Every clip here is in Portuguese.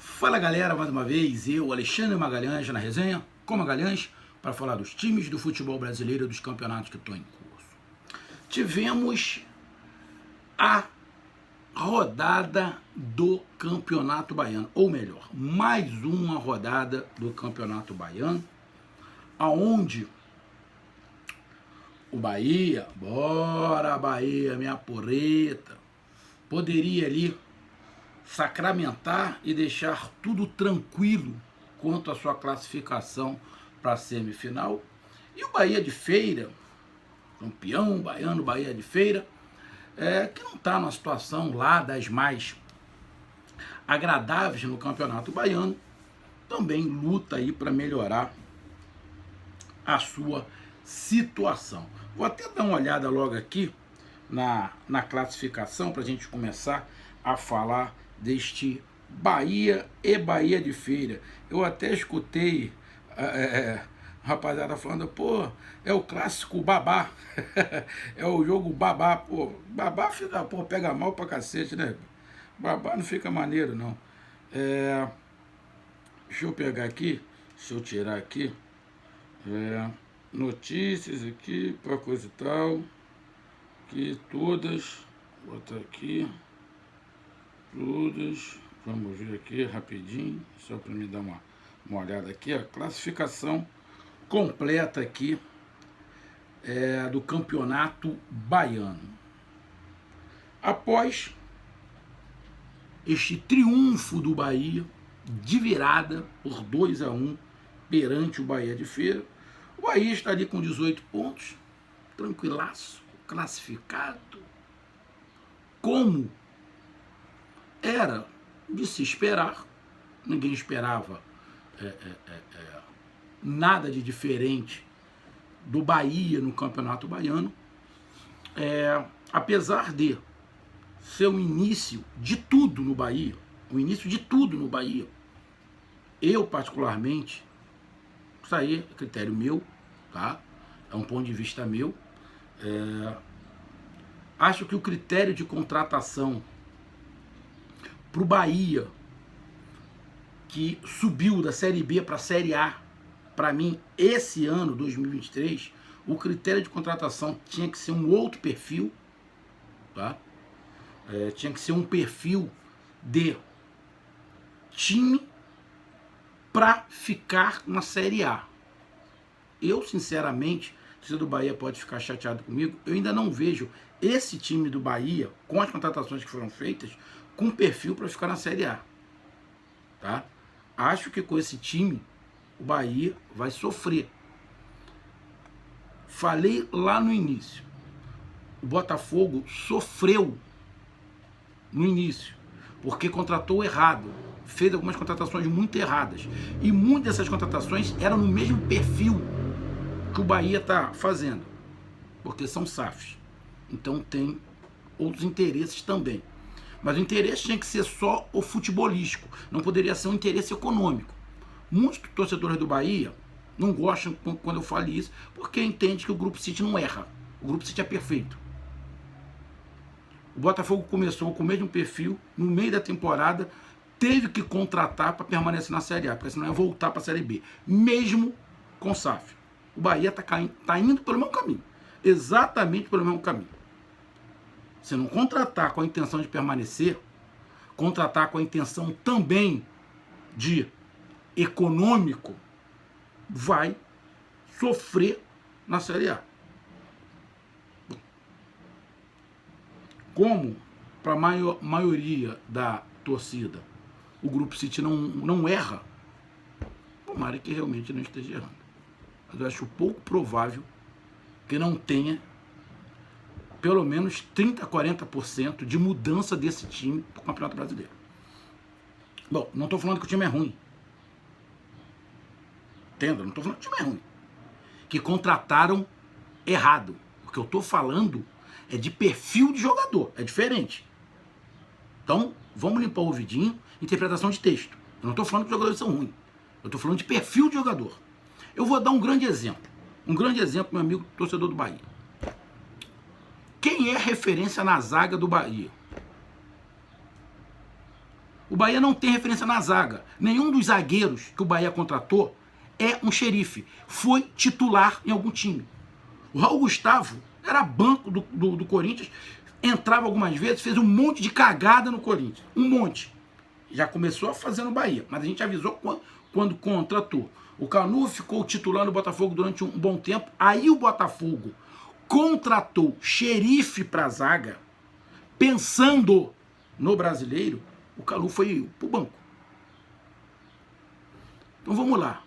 Fala galera, mais uma vez, eu, Alexandre Magalhães, na resenha com Magalhães, para falar dos times do futebol brasileiro e dos campeonatos que estão em curso. Tivemos a rodada do Campeonato Baiano, ou melhor, mais uma rodada do Campeonato Baiano, aonde o Bahia, bora Bahia, minha porreta, poderia ali sacramentar e deixar tudo tranquilo quanto à sua classificação para a semifinal. E o Bahia de Feira, campeão baiano, Bahia de Feira, que não está numa situação lá das mais agradáveis no Campeonato Baiano, também luta aí para melhorar a sua situação. Vou até dar uma olhada logo aqui na classificação para a gente começar a falar deste Bahia e Bahia de Feira. Eu até escutei rapaziada falando, pô, é o clássico babá, é o jogo babá, pô, babá fica, pô, pega mal pra cacete, né? Babá não fica maneiro, não. Deixa eu pegar aqui, deixa eu tirar aqui, notícias aqui, pra coisa e tal, aqui todas, botar aqui, todas, vamos ver aqui rapidinho, só para me dar uma olhada aqui, a classificação completa aqui do Campeonato Baiano. Após este triunfo do Bahia, de virada por 2-1 perante o Bahia de Feira, o Bahia está ali com 18 pontos, tranquilaço, classificado, como era de se esperar. Ninguém esperava nada de diferente do Bahia no Campeonato Baiano, apesar de ser o início de tudo no Bahia, eu particularmente, isso aí é critério meu, tá? É um ponto de vista meu, acho que o critério de contratação para o Bahia, que subiu da Série B para a Série A, para mim, esse ano, 2023, o critério de contratação tinha que ser um outro perfil, tá? Tinha que ser um perfil de time para ficar na Série A. Eu, sinceramente, o torcedor do Bahia pode ficar chateado comigo, eu ainda não vejo esse time do Bahia, com as contratações que foram feitas, com perfil para ficar na Série A, tá? Acho que com esse time o Bahia vai sofrer. Falei lá no início, o Botafogo sofreu no início, porque contratou errado, fez algumas contratações muito erradas, e muitas dessas contratações eram no mesmo perfil que o Bahia está fazendo, porque são SAFs, então tem outros interesses também. Mas o interesse tinha que ser só o futebolístico, não poderia ser um interesse econômico. Muitos torcedores do Bahia não gostam quando eu falo isso, porque entendem que o Grupo City não erra, o Grupo City é perfeito. O Botafogo começou com o mesmo perfil, no meio da temporada, teve que contratar para permanecer na Série A, porque senão ia voltar para a Série B, mesmo com SAF. O Bahia está indo pelo mesmo caminho, exatamente pelo mesmo caminho. Se não contratar com a intenção de permanecer, contratar com a intenção também de econômico, vai sofrer na Série A. Como para a maioria da torcida o Grupo City não erra, tomara que realmente não esteja errando. Mas eu acho pouco provável que não tenha pelo menos 30%, 40% de mudança desse time para o Campeonato Brasileiro. Bom, não estou falando que o time é ruim. Entenda? Não estou falando que o time é ruim. Que contrataram errado. O que eu estou falando é de perfil de jogador. É diferente. Então, vamos limpar o ouvidinho. Interpretação de texto. Eu não estou falando que os jogadores são ruins. Eu estou falando de perfil de jogador. Eu vou dar um grande exemplo. Um grande exemplo, meu amigo torcedor do Bahia. Quem é referência na zaga do Bahia? O Bahia não tem referência na zaga. Nenhum dos zagueiros que o Bahia contratou é um xerife. Foi titular em algum time. O Raul Gustavo era banco do Corinthians, entrava algumas vezes, fez um monte de cagada no Corinthians. Um monte. Já começou a fazer no Bahia, mas a gente avisou quando contratou. O Canu ficou titular no Botafogo durante um bom tempo. Aí o Botafogo contratou xerife para a zaga, pensando no brasileiro. O Canu foi pro banco. Então vamos lá.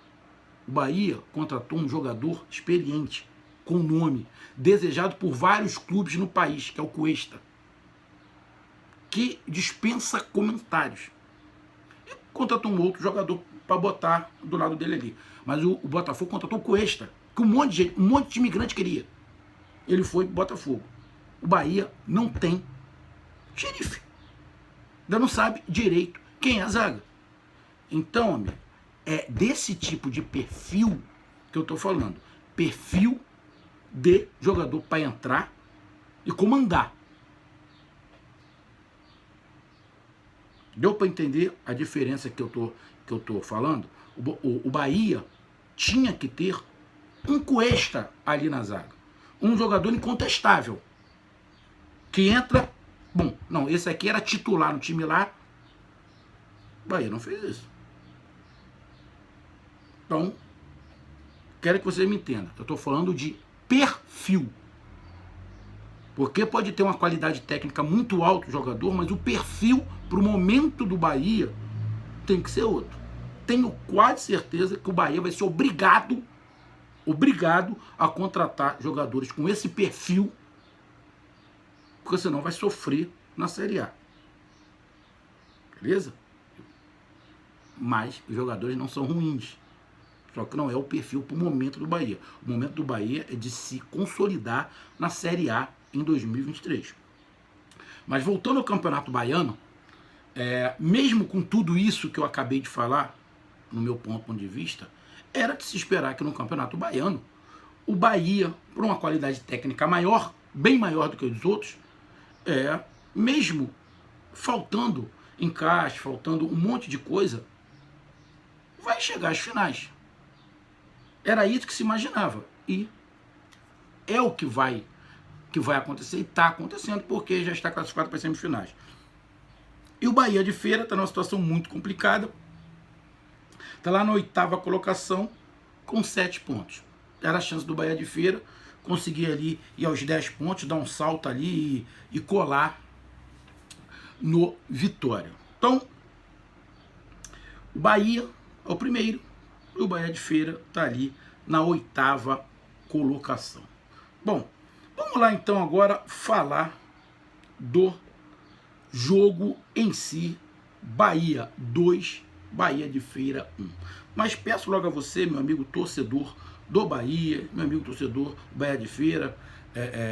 O Bahia contratou um jogador experiente, com nome, desejado por vários clubes no país, que é o Cuesta, que dispensa comentários. E contratou um outro jogador para botar do lado dele ali. Mas o Botafogo contratou o Cuesta, que um monte de time grande queria. Ele foi pro Botafogo. O Bahia não tem xerife. Ainda não sabe direito quem é a zaga. Então, amigo, é desse tipo de perfil que eu estou falando. Perfil de jogador para entrar e comandar. Deu para entender a diferença que eu tô falando? O Bahia tinha que ter um Cuesta ali na zaga. Um jogador incontestável. Que entra... Bom, não, esse aqui era titular no time lá. O Bahia não fez isso. Então, quero que você me entenda. Eu estou falando de perfil. Porque pode ter uma qualidade técnica muito alta o jogador, mas o perfil para o momento do Bahia tem que ser outro. Tenho quase certeza que o Bahia vai ser obrigado a contratar jogadores com esse perfil, porque senão vai sofrer na Série A. Beleza? Mas os jogadores não são ruins. Só que não é o perfil para o momento do Bahia. O momento do Bahia é de se consolidar na Série A em 2023. Mas voltando ao Campeonato Baiano, mesmo com tudo isso que eu acabei de falar, no meu ponto de vista, era de se esperar que no Campeonato Baiano, o Bahia, por uma qualidade técnica maior, bem maior do que os outros, mesmo faltando encaixe, faltando um monte de coisa, vai chegar às finais. Era isso que se imaginava. E é o que vai acontecer, e está acontecendo, porque já está classificado para as semifinais. E o Bahia de Feira está numa situação muito complicada. Está lá na 8ª colocação, com 7 pontos. Era a chance do Bahia de Feira conseguir ali ir aos 10 pontos, dar um salto ali e colar no Vitória. Então, o Bahia é o primeiro. E o Bahia de Feira está ali na 8ª colocação. Bom, vamos lá então agora falar do jogo em si. Bahia 2, Bahia de Feira 1. Mas peço logo a você, meu amigo torcedor do Bahia, meu amigo torcedor do Bahia de Feira,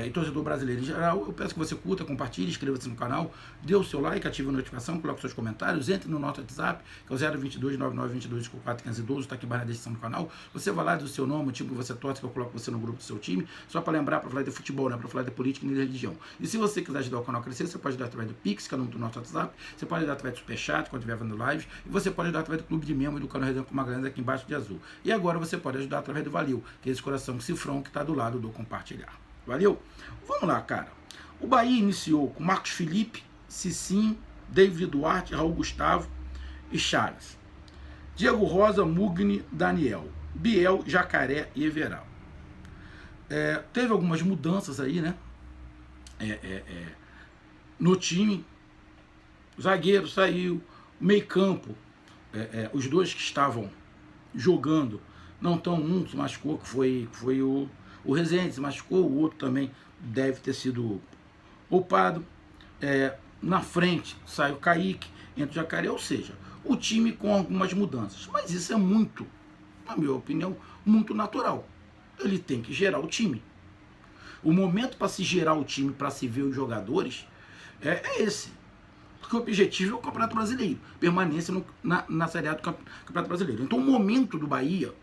e torcedor brasileiro em geral, eu peço que você curta, compartilhe, inscreva-se no canal, dê o seu like, ative a notificação, coloque seus comentários, entre no nosso WhatsApp, que é o 022 9922 41512, está aqui embaixo na descrição do canal. Você vai lá, diz o seu nome, o time que você torce, que eu coloco você no grupo do seu time, só para lembrar, para falar de futebol, né, para falar de política e de religião. E se você quiser ajudar o canal a crescer, você pode dar através do Pix, que é do nosso WhatsApp, você pode dar através do Superchat, quando estiver vendo lives, e você pode ajudar através do Clube de Membros do canal Resenha com Magalhães, aqui embaixo de azul. E agora você pode ajudar através do Valeu, que é esse coração cifrão que está do lado do compartilhar. Valeu? Vamos lá, cara. O Bahia iniciou com Marcos Felipe, Cicinho, David Duarte, Raul Gustavo e Charles. Diego Rosa, Mugni, Daniel, Biel, Jacaré e Everal. Teve algumas mudanças aí, né? No time. O zagueiro saiu, o meio campo, os dois que estavam jogando não estão, um se machucou, que foi o Rezende, se machucou, o outro também deve ter sido poupado. Na frente sai o Kaique, entra o Jacaré, ou seja, o time com algumas mudanças. Mas isso é muito, na minha opinião, muito natural. Ele tem que gerar o time. O momento para se gerar o time, para se ver os jogadores, é esse. Porque o objetivo é o Campeonato Brasileiro, permanência na Série A do Campeonato Brasileiro. Então o momento do Bahia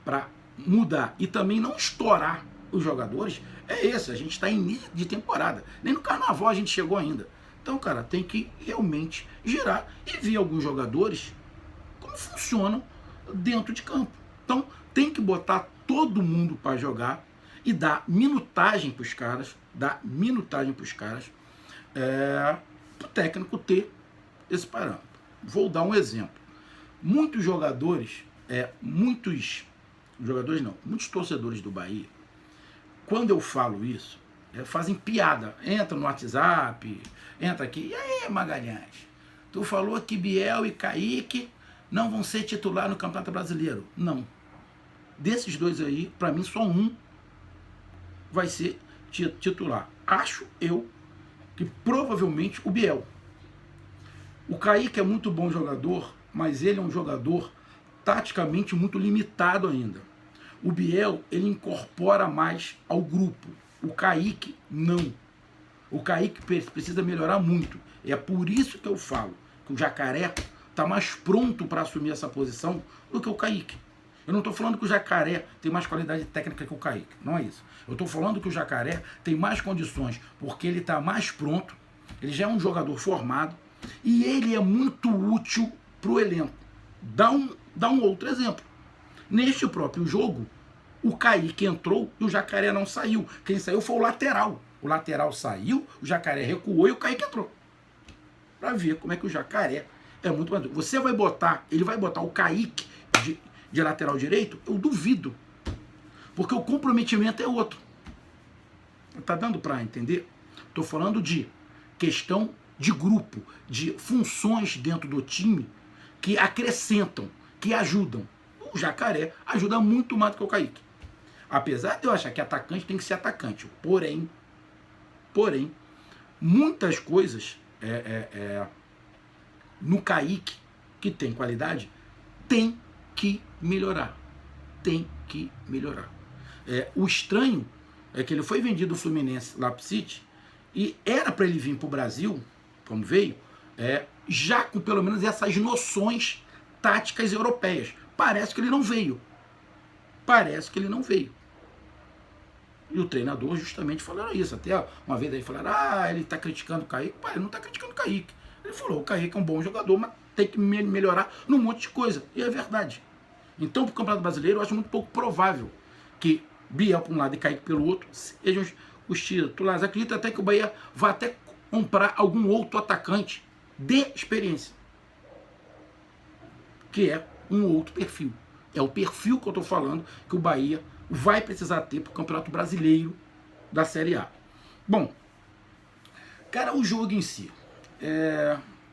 para mudar e também não estourar os jogadores é esse. A gente está em início de temporada, nem no Carnaval a gente chegou ainda. Então, cara, tem que realmente girar e ver alguns jogadores como funcionam dentro de campo. Então, tem que botar todo mundo para jogar e dar minutagem para os caras, para o técnico ter esse parâmetro. Vou dar um exemplo. Muitos torcedores do Bahia, quando eu falo isso, fazem piada. Entra no WhatsApp, entra aqui. E aí, Magalhães? Tu falou que Biel e Kaique não vão ser titular no Campeonato Brasileiro. Não. Desses dois aí, para mim, só um vai ser titular. Acho eu que provavelmente o Biel. O Kaique é muito bom jogador, mas ele é um jogador taticamente muito limitado ainda. O Biel, ele incorpora mais ao grupo. O Kaique, não. O Kaique precisa melhorar muito. É por isso que eu falo que o Jacaré está mais pronto para assumir essa posição do que o Kaique. Eu não estou falando que o Jacaré tem mais qualidade técnica que o Kaique. Não é isso. Eu estou falando que o Jacaré tem mais condições, porque ele está mais pronto, ele já é um jogador formado, e ele é muito útil para o elenco. Dá um outro exemplo. Neste próprio jogo, o Kaique entrou e o Jacaré não saiu. Quem saiu foi o lateral. O lateral saiu, o Jacaré recuou e o Kaique entrou. Para ver como é que o Jacaré é muito mais. Ele vai botar o Kaique de lateral direito? Eu duvido. Porque o comprometimento é outro. Tá dando para entender? Estou falando de questão de grupo, de funções dentro do time que acrescentam, que ajudam. O Jacaré ajuda muito mais do que o Kaique. Apesar de eu achar que atacante tem que ser atacante. Porém, muitas coisas no Kaique, que tem qualidade, tem que melhorar. O estranho é que ele foi vendido do Fluminense lá pro City e era para ele vir pro Brasil, como veio, já com pelo menos essas noções táticas europeias. Parece que ele não veio. E o treinador justamente falou isso. Até uma vez aí falaram, ele está criticando o Kaique. Pai, ele não está criticando o Kaique. Ele falou, o Kaique é um bom jogador, mas tem que melhorar num monte de coisa. E é verdade. Então, para o Campeonato Brasileiro, eu acho muito pouco provável que Biel por um lado e Kaique pelo outro sejam os titulares. Acredito até que o Bahia vá até comprar algum outro atacante de experiência, que é um outro perfil. É o perfil que eu estou falando que o Bahia vai precisar ter para o Campeonato Brasileiro da Série A. Bom, cara, o jogo em si,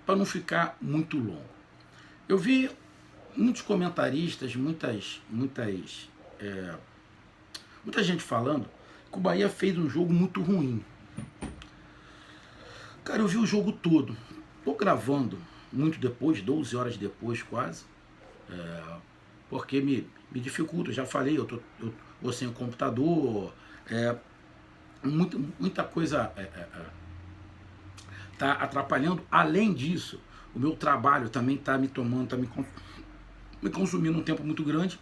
para não ficar muito longo, eu vi muitos comentaristas, muita gente falando que o Bahia fez um jogo muito ruim. Cara, eu vi o jogo todo. Tô gravando muito depois, 12 horas depois quase, porque me dificulta. Já falei, eu vou sem o computador, muita coisa tá atrapalhando. Além disso, o meu trabalho também tá me tomando, tá me consumindo um tempo muito grande.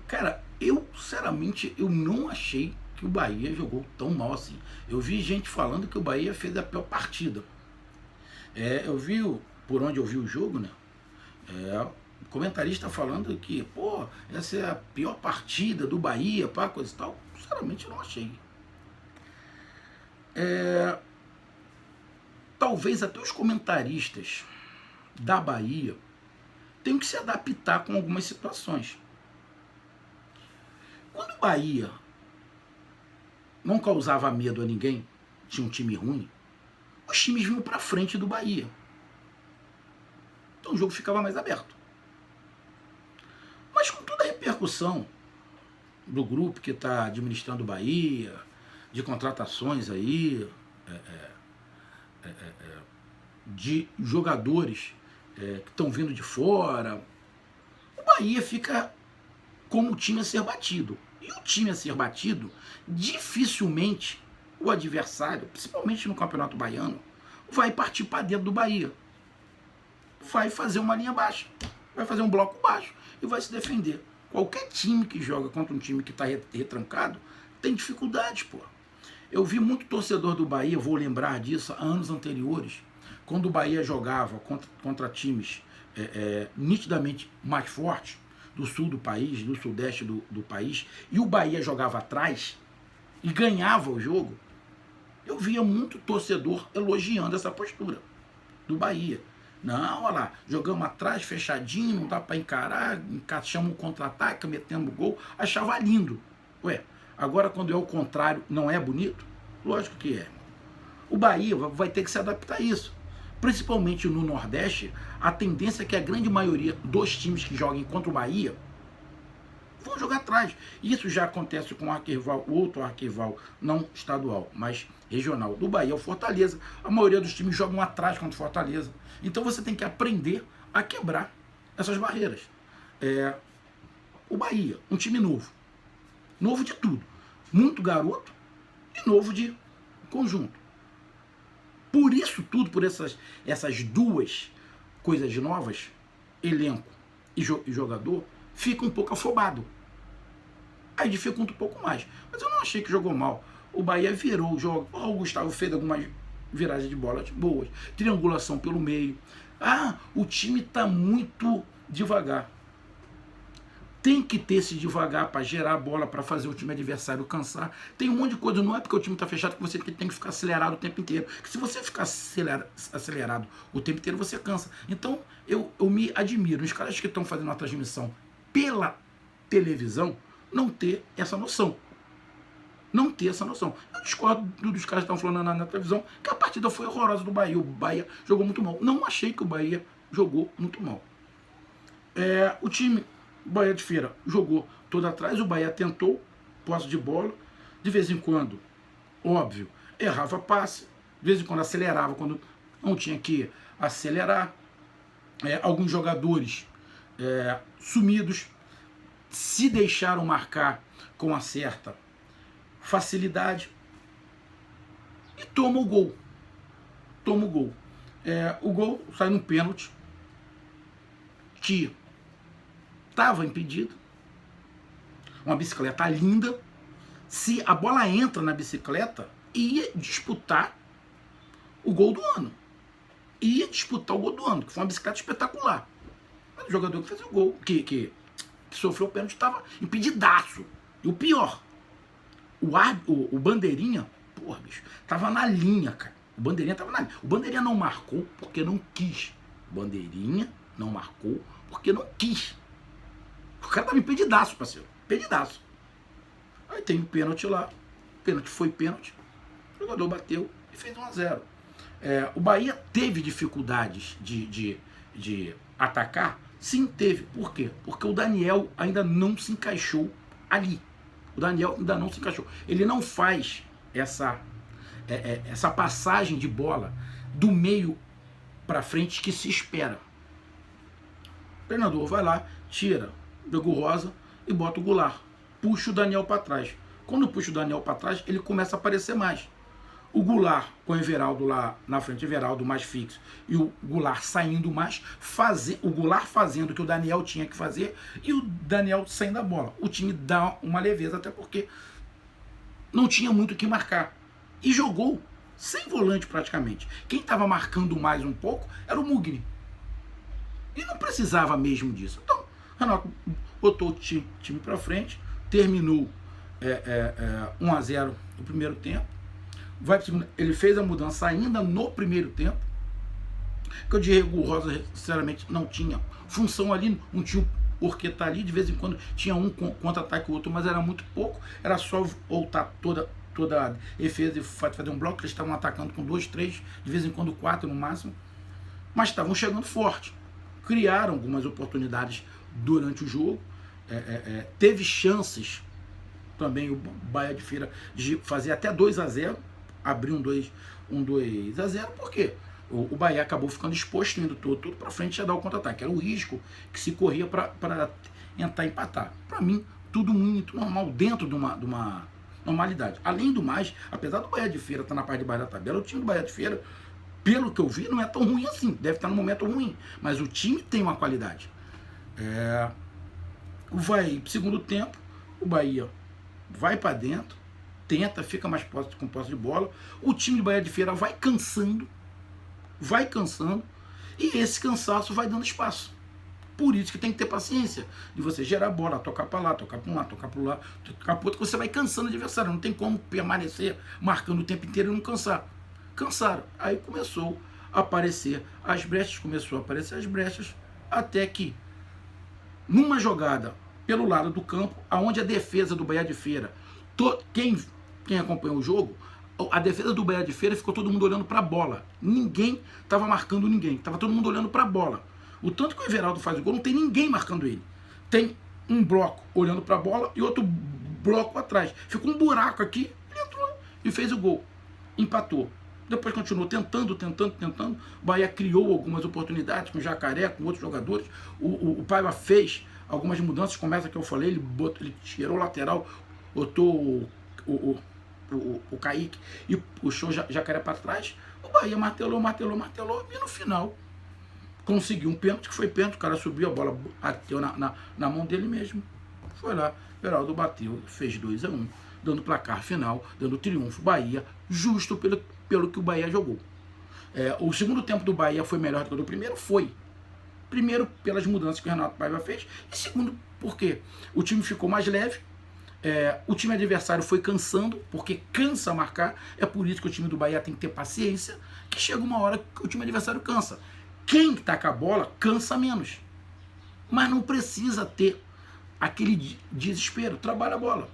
Cara, eu sinceramente eu não achei que o Bahia jogou tão mal assim. Eu vi gente falando que o Bahia fez a pior partida. Eu vi, por onde eu vi o jogo, né? Comentarista falando que, essa é a pior partida do Bahia, coisa e tal. Sinceramente, eu não achei. Talvez até os comentaristas da Bahia tenham que se adaptar com algumas situações. Quando o Bahia não causava medo a ninguém, tinha um time ruim, os times vinham para frente do Bahia. Então o jogo ficava mais aberto. Mas com toda a repercussão do grupo que está administrando o Bahia, de contratações aí, de jogadores que estão vindo de fora, o Bahia fica como o time a ser batido. E o time a ser batido, dificilmente o adversário, principalmente no Campeonato Baiano, vai partir para dentro do Bahia. Vai fazer uma linha baixa, vai fazer um bloco baixo e vai se defender. Qualquer time que joga contra um time que está retrancado tem dificuldades, Eu vi muito torcedor do Bahia, vou lembrar disso, há anos anteriores, quando o Bahia jogava contra times nitidamente mais fortes, do sul do país, do sudeste do país, e o Bahia jogava atrás e ganhava o jogo, eu via muito torcedor elogiando essa postura do Bahia. Não, olha lá, jogamos atrás, fechadinho, não dá para encarar, encaixamos um contra-ataque, metemos gol, achava lindo. Ué, agora quando é o contrário, não é bonito? Lógico que é. O Bahia vai ter que se adaptar a isso. Principalmente no Nordeste, a tendência é que a grande maioria dos times que joguem contra o Bahia vão jogar atrás. Isso já acontece com o arquirrival, outro arquirrival, não estadual, mas regional. Do Bahia, o Fortaleza, a maioria dos times jogam atrás contra o Fortaleza. Então você tem que aprender a quebrar essas barreiras. O Bahia, um time novo. Novo de tudo. Muito garoto e novo de conjunto. Por isso tudo, por essas duas coisas novas, elenco e jogador, fica um pouco afobado. Aí dificulta um pouco mais. Mas eu não achei que jogou mal. O Bahia virou o jogo. O Gustavo fez algumas viragens de bola boas. Triangulação pelo meio. O time está muito devagar. Tem que ter esse devagar para gerar a bola, para fazer o time adversário cansar. Tem um monte de coisa, não é porque o time está fechado que você tem que ficar acelerado o tempo inteiro. Porque se você ficar acelerado o tempo inteiro, você cansa. Então, eu me admiro. Os caras que estão fazendo a transmissão pela televisão, não ter essa noção. Não ter essa noção. Eu discordo dos caras que estão falando na televisão que a partida foi horrorosa do Bahia. O Bahia jogou muito mal. Não achei que o Bahia jogou muito mal. O time... O Bahia de Feira jogou todo atrás, o Bahia tentou, posse de bola, de vez em quando, óbvio, errava passe, de vez em quando acelerava, quando não tinha que acelerar. Alguns jogadores sumidos se deixaram marcar com uma certa facilidade e toma o gol. O gol sai num pênalti que estava impedido, uma bicicleta linda. Se a bola entra na bicicleta, ia disputar o gol do ano. Que foi uma bicicleta espetacular. Mas o jogador que fez o gol, que sofreu o pênalti, estava impedidaço. E o pior, o Bandeirinha, porra, bicho, estava na linha, cara. O Bandeirinha estava na linha. O Bandeirinha não marcou porque não quis. O Bandeirinha não marcou porque não quis. O cara tava impedidaço, parceiro. Impedidaço. Aí tem o pênalti lá. O pênalti foi pênalti. O jogador bateu e fez 1-0. O Bahia teve dificuldades de atacar? Sim, teve. Por quê? Porque o Daniel ainda não se encaixou ali. Ele não faz essa passagem de bola do meio para frente que se espera. O treinador vai lá, tira o Rosa e bota o Goulart. Puxa o Daniel para trás. Quando puxa o Daniel para trás, ele começa a aparecer mais. O Goulart com o Everaldo lá na frente, o Everaldo mais fixo, e o Goulart saindo mais, o Goulart fazendo o que o Daniel tinha que fazer e o Daniel saindo da bola. O time dá uma leveza, até porque não tinha muito o que marcar. E jogou sem volante praticamente. Quem estava marcando mais um pouco era o Mugni. E não precisava mesmo disso. Então, Renato botou o time para frente, terminou 1-0 no primeiro tempo. Vai pro segundo, ele fez a mudança ainda no primeiro tempo, que o Diego Rosa, sinceramente, não tinha função ali, não tinha porque tá ali, de vez em quando tinha um contra-ataque o outro, mas era muito pouco, era só voltar toda a defesa e fazer um bloco, eles estavam atacando com 2, 3, de vez em quando 4 no máximo, mas estavam chegando forte, criaram algumas oportunidades durante o jogo, teve chances também o Bahia de Feira de fazer até 2-0, abrir um 2-0, por quê? O Bahia acabou ficando exposto, indo todo para frente, ia dar o contra-ataque. Era o risco que se corria para tentar empatar. Para mim, tudo muito normal, dentro de uma normalidade. Além do mais, apesar do Bahia de Feira estar na parte de baixo da tabela, o time do Bahia de Feira, pelo que eu vi, não é tão ruim assim. Deve estar num momento ruim, mas o time tem uma qualidade. Vai pro segundo tempo, o Bahia vai para dentro, tenta, fica mais com posse de bola. O time de Bahia de Feira vai cansando, e esse cansaço vai dando espaço. Por isso que tem que ter paciência de você gerar a bola, tocar para lá, tocar para um lado, tocar para o lado, tocar para o outro, que você vai cansando o adversário. Não tem como permanecer marcando o tempo inteiro e não cansar. Cansaram. Aí começou a aparecer as brechas, até que, numa jogada pelo lado do campo, aonde a defesa do Bahia de Feira, quem acompanhou o jogo, a defesa do Bahia de Feira ficou todo mundo olhando para a bola. Ninguém estava marcando ninguém, estava todo mundo olhando para a bola. O tanto que o Everaldo faz o gol, não tem ninguém marcando ele. Tem um bloco olhando para a bola e outro bloco atrás. Ficou um buraco aqui, ele entrou e fez o gol. Empatou. Depois continuou tentando. O Bahia criou algumas oportunidades com o Jacaré, com outros jogadores. O Paiva fez algumas mudanças, como essa que eu falei, ele tirou o lateral, botou o Kaique e puxou o Jacaré para trás. O Bahia martelou, e no final conseguiu um pênalti, que foi pênalti, o cara subiu, a bola bateu na mão dele mesmo. Foi lá, Everaldo bateu, fez 2-1, dando placar final, dando triunfo. Bahia, justo pelo que o Bahia jogou. O segundo tempo do Bahia foi melhor do que o do primeiro? Foi. Primeiro, pelas mudanças que o Renato Paiva fez, e segundo, porque o time ficou mais leve, o time adversário foi cansando, porque cansa marcar. É por isso que o time do Bahia tem que ter paciência, que chega uma hora que o time adversário cansa. Quem taca a bola cansa menos, mas não precisa ter aquele desespero. Trabalha a bola,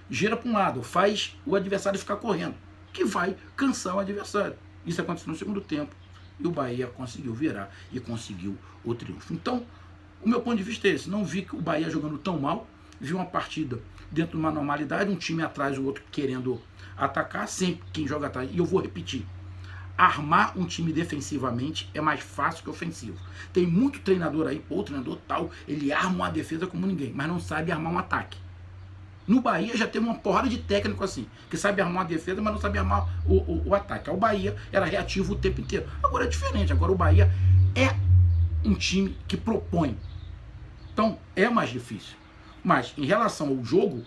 gira para um lado, faz o adversário ficar correndo, que vai cansar o adversário. Isso aconteceu no segundo tempo e o Bahia conseguiu virar e conseguiu o triunfo. Então, o meu ponto de vista é esse. Não vi que o Bahia jogando tão mal, vi uma partida dentro de uma normalidade, um time atrás, o outro querendo atacar, sempre quem joga atrás. E eu vou repetir, armar um time defensivamente é mais fácil que ofensivo. Tem muito treinador aí, o treinador tal, ele arma uma defesa como ninguém, mas não sabe armar um ataque. No Bahia já teve uma porrada de técnico assim, que sabe armar uma defesa, mas não sabe armar o ataque. O Bahia era reativo o tempo inteiro. Agora é diferente, agora o Bahia é um time que propõe. Então é mais difícil. Mas em relação ao jogo,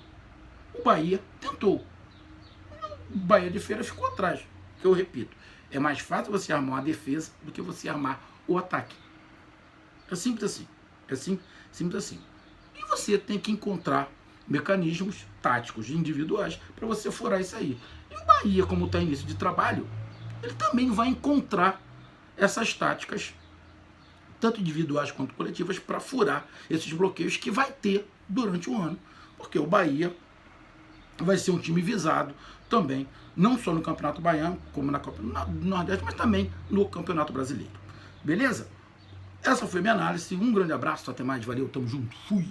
o Bahia tentou. O Bahia de Feira ficou atrás, que eu repito. É mais fácil você armar uma defesa do que você armar o ataque. É simples assim. Simples assim. E você tem que encontrar mecanismos táticos individuais para você furar isso aí. E o Bahia, como está em início de trabalho, ele também vai encontrar essas táticas, tanto individuais quanto coletivas, para furar esses bloqueios que vai ter durante o ano. Porque o Bahia vai ser um time visado também, não só no Campeonato Baiano, como na Copa do Nordeste, mas também no Campeonato Brasileiro. Beleza? Essa foi minha análise. Um grande abraço, até mais, valeu, tamo junto, fui!